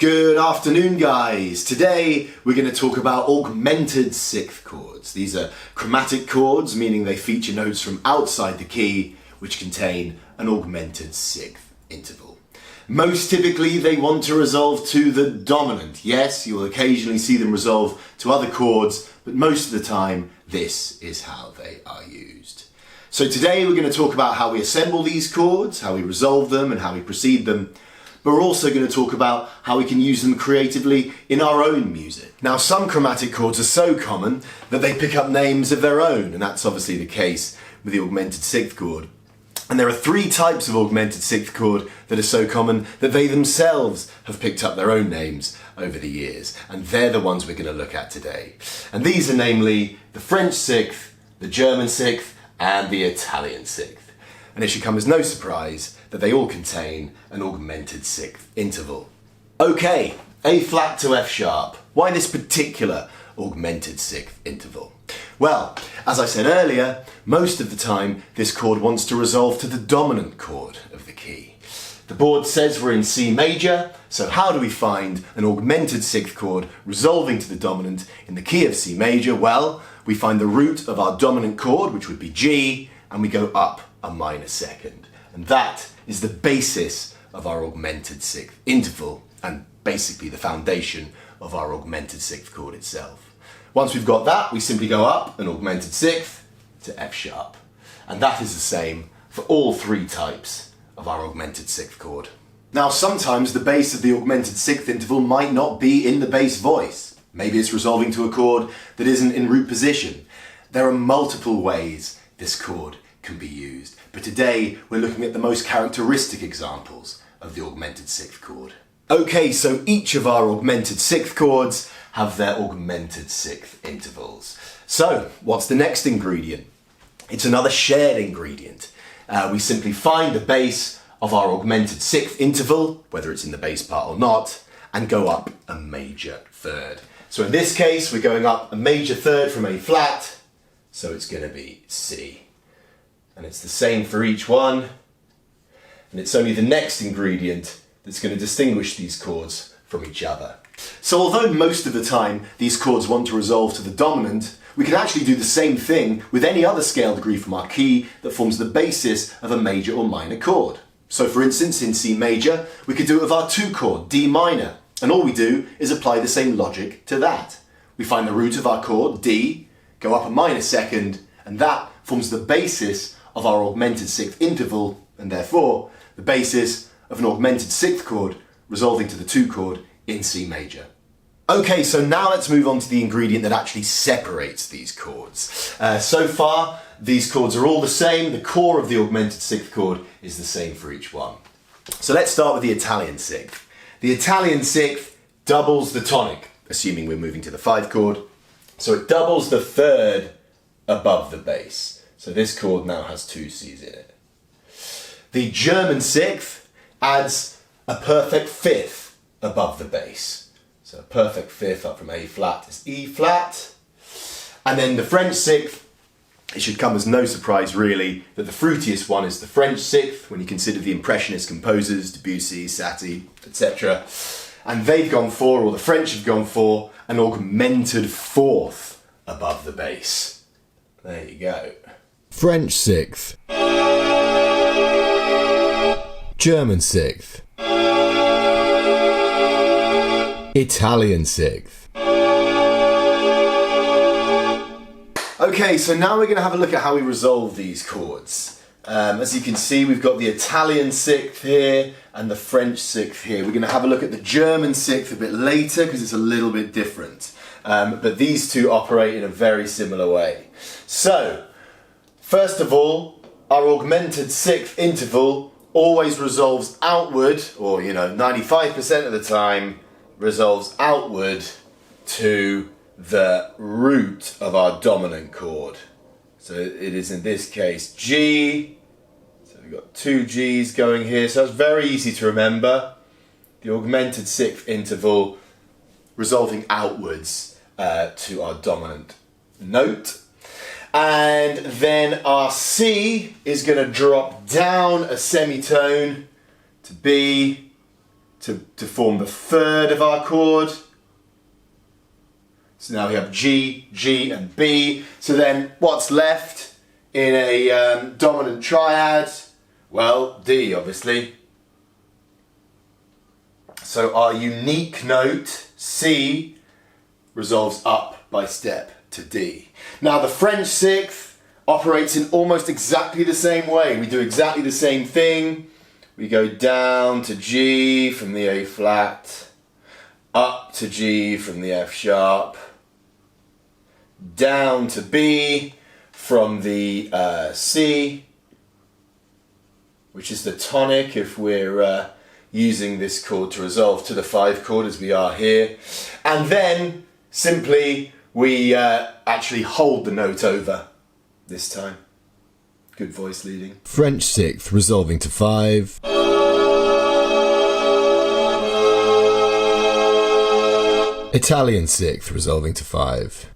Good afternoon, guys. Today we're going to talk about augmented sixth chords. These are chromatic chords, meaning they feature notes from outside the key which contain an augmented sixth interval. Most typically they want to resolve to the dominant. Yes, you'll occasionally see them resolve to other chords, but most of the time this is how they are used. So today we're going to talk about how we assemble these chords, how we resolve them and how we precede them. But we're also going to talk about how we can use them creatively in our own music. Now, some chromatic chords are so common that they pick up names of their own, and that's obviously the case with the augmented sixth chord. And there are three types of augmented sixth chord that are so common that they themselves have picked up their own names over the years, and they're the ones we're going to look at today. And these are namely the French sixth, the German sixth, and the Italian sixth. And it should come as no surprise that they all contain an augmented sixth interval. Okay, A flat to F sharp. Why this particular augmented sixth interval? Well, as I said earlier, most of the time this chord wants to resolve to the dominant chord of the key. The board says we're in C major, so how do we find an augmented sixth chord resolving to the dominant in the key of C major? Well, we find the root of our dominant chord, which would be G, and we go up a minor second. And that is the basis of our augmented sixth interval and basically the foundation of our augmented sixth chord itself. Once we've got that, we simply go up an augmented sixth to F sharp. And that is the same for all three types of our augmented sixth chord. Now, sometimes the bass of the augmented sixth interval might not be in the bass voice. Maybe it's resolving to a chord that isn't in root position. There are multiple ways this chord can be used, but today we're looking at the most characteristic examples of the augmented sixth chord. Okay, so each of our augmented sixth chords have their augmented sixth intervals. So, what's the next ingredient? It's another shared ingredient. We simply find the bass of our augmented sixth interval, whether it's in the bass part or not, and go up a major third. So in this case, we're going up a major third from A flat, so it's going to be C. And it's the same for each one, and it's only the next ingredient that's going to distinguish these chords from each other. So although most of the time these chords want to resolve to the dominant, we can actually do the same thing with any other scale degree from our key that forms the basis of a major or minor chord. So for instance, in C major, we could do it with our 2 chord, D minor, and all we do is apply the same logic to that. We find the root of our chord, D, go up a minor second, and that forms the basis of our augmented sixth interval, and therefore the basis of an augmented sixth chord resolving to the 2 chord in C major. Okay, so now let's move on to the ingredient that actually separates these chords. So far, these chords are all the same. The core of the augmented sixth chord is the same for each one. So let's start with the Italian sixth. The Italian sixth doubles the tonic, assuming we're moving to the 5 chord. So it doubles the third above the bass. So this chord now has 2 C's in it. The German sixth adds a perfect fifth above the bass. So a perfect fifth up from A flat is E flat. And then the French sixth, it should come as no surprise really that the fruitiest one is the French sixth when you consider the Impressionist composers, Debussy, Satie, etc. And they've gone for, or the French have gone for, an augmented fourth above the bass. There you go. French sixth, German sixth, Italian sixth. Okay, so now we're going to have a look at how we resolve these chords. As you can see, we've got the Italian sixth here and the French sixth here. We're going to have a look at the German sixth a bit later because it's a little bit different. But these two operate in a very similar way. So, first of all, our augmented sixth interval always resolves outward, or 95% of the time resolves outward to the root of our dominant chord. So it is in this case G, so we've got 2 G's going here, so it's very easy to remember. The augmented sixth interval resolving outwards to our dominant note. And then our C is going to drop down a semitone to B, to form the third of our chord. So now we have G, G and B. So then what's left in a dominant triad? Well, D obviously. So our unique note, C, resolves up by step to D. Now the French sixth operates in almost exactly the same way. We do exactly the same thing. We go down to G from the A flat, up to G from the F sharp, down to B from the C, which is the tonic if we're using this chord to resolve to the 5 chord as we are here. And then simply we actually hold the note over this time. Good voice leading. French sixth resolving to 5. Italian sixth resolving to 5.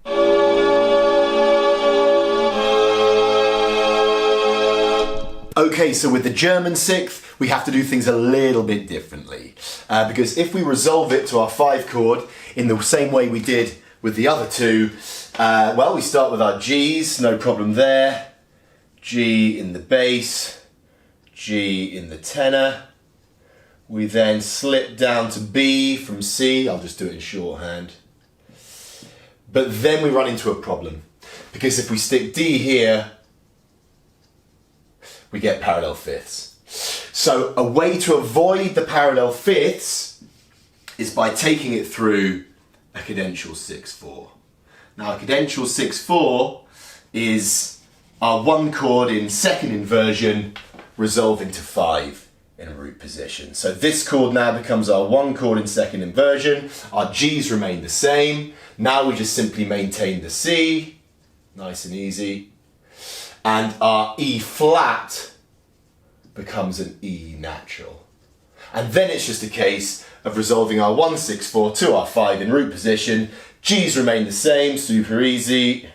Okay, so with the German sixth, we have to do things a little bit differently. Because if we resolve it to our 5 chord in the same way we did with the other two, well, we start with our G's, no problem there. G in the bass, G in the tenor. We then slip down to B from C. I'll just do it in shorthand. But then we run into a problem, because if we stick D here, we get parallel fifths. So a way to avoid the parallel fifths is by taking it through a cadential 6/4. Now a cadential 6/4 is our 1 chord in second inversion resolving to 5 in a root position. So this chord now becomes our 1 chord in second inversion. Our G's remain the same. Now we just simply maintain the C, nice and easy. And our E flat becomes an E natural. And then it's just a case of resolving our 1/6/4 to our 5 in root position. G's remain the same, super easy.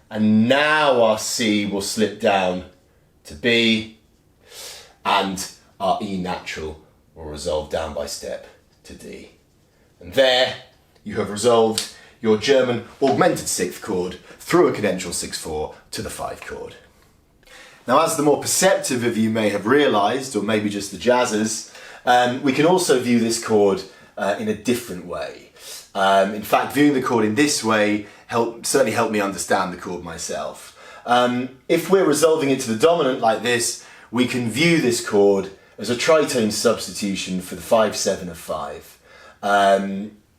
And now our C will slip down to B, and our E natural will resolve down by step to D. And there you have resolved your German augmented 6th chord through a cadential 6/4 to the 5 chord. Now, as the more perceptive of you may have realised, or maybe just the jazzers, we can also view this chord in a different way. In fact, viewing the chord in this way certainly helped me understand the chord myself. If we're resolving it to the dominant like this, we can view this chord as a tritone substitution for the 5/7 of 5.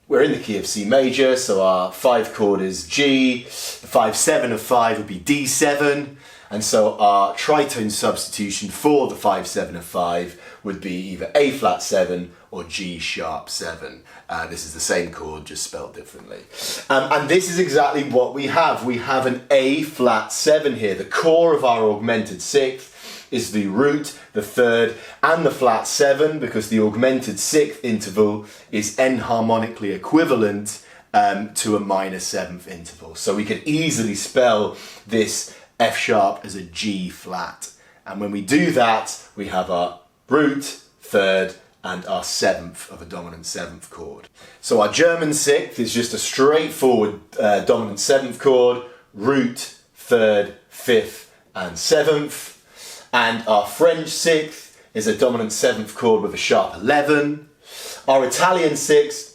We're in the key of C major, so our 5 chord is G, the 5/7 of 5 would be D7, and so our tritone substitution for the 5/7 of 5 would be either A flat 7 or G sharp 7. This is the same chord, just spelled differently. And this is exactly what we have. We have an A flat 7 here. The core of our augmented 6th is the root, the 3rd, and the flat 7, because the augmented 6th interval is enharmonically equivalent to a minor 7th interval. So we could easily spell this F sharp as a G flat. And when we do that, we have our root, 3rd, and our 7th of a dominant 7th chord. So our German 6th is just a straightforward dominant 7th chord, root, 3rd, 5th, and 7th. And our French 6th is a dominant 7th chord with a sharp 11. Our Italian 6th,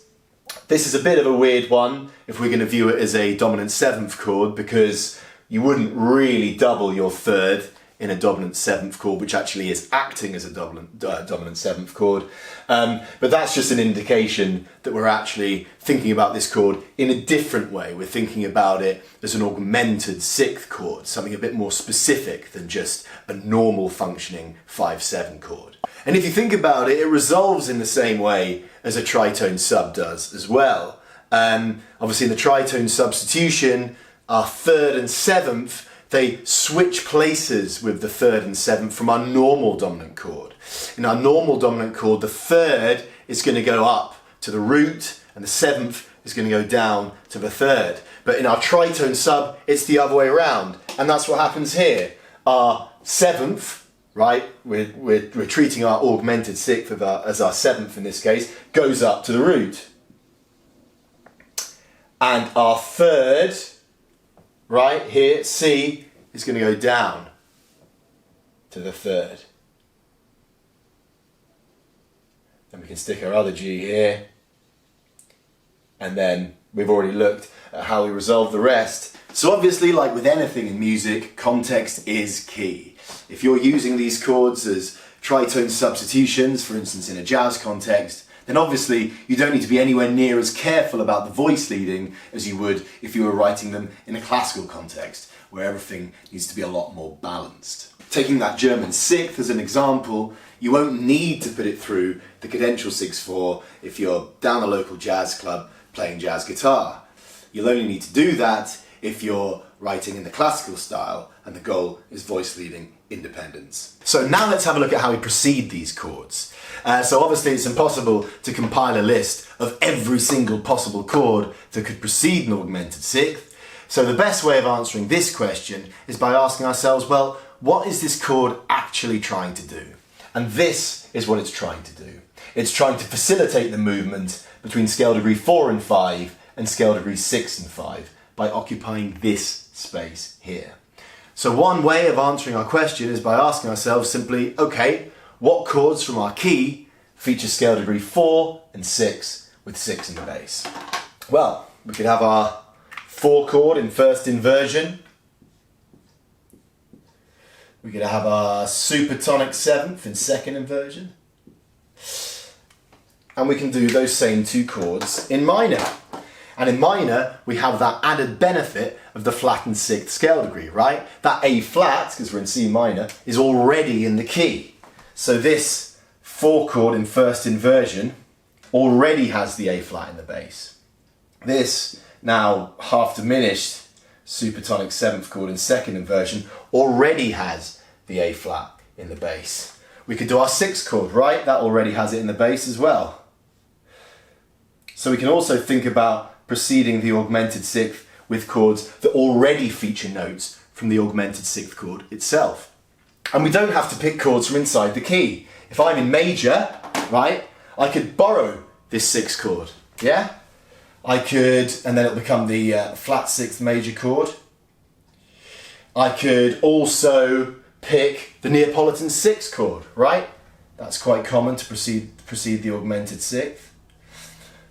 this is a bit of a weird one if we're going to view it as a dominant 7th chord, because you wouldn't really double your 3rd in a dominant 7th chord, which actually is acting as a dominant 7th chord. But that's just an indication that we're actually thinking about this chord in a different way. We're thinking about it as an augmented 6th chord, something a bit more specific than just a normal functioning 5/7 chord. And if you think about it, it resolves in the same way as a tritone sub does as well. Obviously in the tritone substitution, our 3rd and 7th, they switch places with the 3rd and 7th from our normal dominant chord. In our normal dominant chord, the 3rd is going to go up to the root and the 7th is going to go down to the 3rd. But in our tritone sub, it's the other way around. And that's what happens here. Our 7th right? We're treating our augmented sixth as our seventh in this case, goes up to the root. And our third, right here, C, is going to go down to the third. Then we can stick our other G here. And then we've already looked at how we resolve the rest. So obviously, like with anything in music, context is key. If you're using these chords as tritone substitutions, for instance in a jazz context, then obviously you don't need to be anywhere near as careful about the voice leading as you would if you were writing them in a classical context, where everything needs to be a lot more balanced. Taking that German sixth as an example, you won't need to put it through the cadential 6/4 if you're down a local jazz club playing jazz guitar. You'll only need to do that if you're writing in the classical style and the goal is voice leading independence. So now let's have a look at how we precede these chords. So obviously it's impossible to compile a list of every single possible chord that could precede an augmented sixth. So the best way of answering this question is by asking ourselves, well, what is this chord actually trying to do? And this is what it's trying to do. It's trying to facilitate the movement between scale degree 4 and 5 and scale degree 6 and 5 by occupying this space here. So one way of answering our question is by asking ourselves simply, okay, what chords from our key feature scale degree 4 and 6 with 6 in the bass? Well, we could have our 4 chord in first inversion. We could have our supertonic 7th in second inversion. And we can do those same 2 chords in minor. And in minor, we have that added benefit of the flattened 6th scale degree, right? That A flat, because we're in C minor, is already in the key. So this 4 chord in first inversion already has the A flat in the bass. This now half diminished supertonic 7th chord in second inversion already has the A flat in the bass. We could do our 6th chord, right? That already has it in the bass as well. So we can also think about preceding the augmented sixth with chords that already feature notes from the augmented sixth chord itself. And we don't have to pick chords from inside the key. If I'm in major, right, I could borrow this 6th chord, yeah? I could, and then it'll become the flat 6th major chord. I could also pick the Neapolitan 6th chord, right? That's quite common to precede the augmented sixth.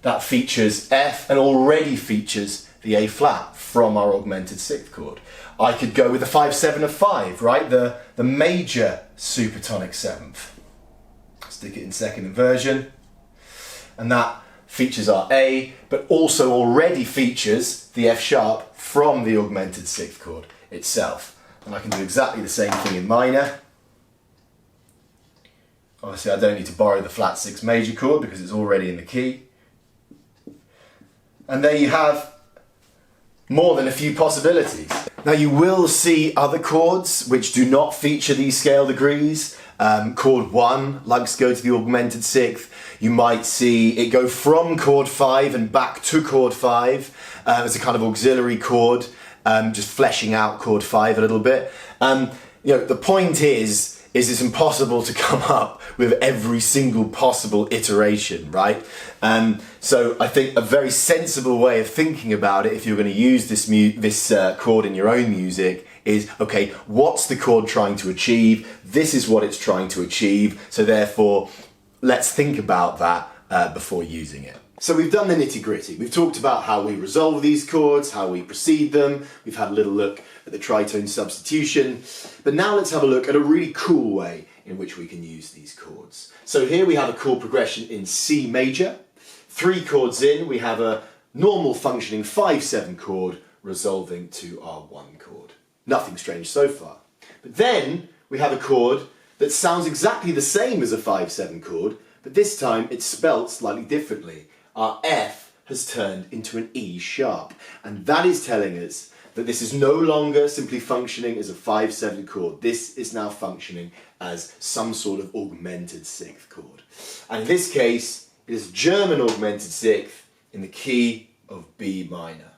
That features F and already features the A flat from our augmented 6th chord. I could go with the 5/7 of 5, right? The major supertonic 7th. Stick it in second inversion. And that features our A, but also already features the F sharp from the augmented 6th chord itself. And I can do exactly the same thing in minor. Obviously I don't need to borrow the flat 6 major chord because it's already in the key. And there you have more than a few possibilities. Now you will see other chords which do not feature these scale degrees. Chord 1 likes to go to the augmented sixth. You might see it go from chord 5 and back to chord 5 as a kind of auxiliary chord, just fleshing out chord 5 a little bit. The point is it's impossible to come up with every single possible iteration, right? So I think a very sensible way of thinking about it, if you're going to use this chord in your own music, is, okay, what's the chord trying to achieve? This is what it's trying to achieve, so therefore let's think about that before using it. So we've done the nitty-gritty. We've talked about how we resolve these chords, how we precede them. We've had a little look at the tritone substitution. But now let's have a look at a really cool way in which we can use these chords. So here we have a chord progression in C major. 3 chords in, we have a normal functioning 5/7 chord resolving to our 1 chord. Nothing strange so far. But then we have a chord that sounds exactly the same as a 5/7 chord, but this time it's spelt slightly differently. Our F has turned into an E sharp, and that is telling us that this is no longer simply functioning as a 5/7 chord. This is now functioning as some sort of augmented 6th chord. And in this case, it is German augmented 6th in the key of B minor.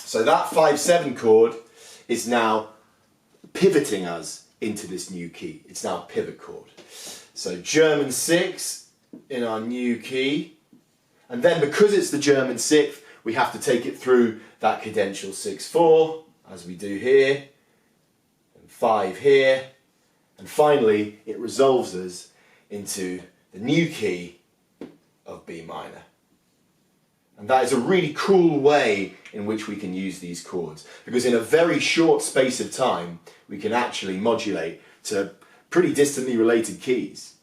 So that 5/7 chord is now pivoting us into this new key. It's now a pivot chord. So German 6 in our new key, and then because it's the German 6th, we have to take it through that cadential 6/4, as we do here, and 5 here, and finally it resolves us into the new key of B minor. And that is a really cool way in which we can use these chords, because in a very short space of time we can actually modulate to pretty distantly related keys.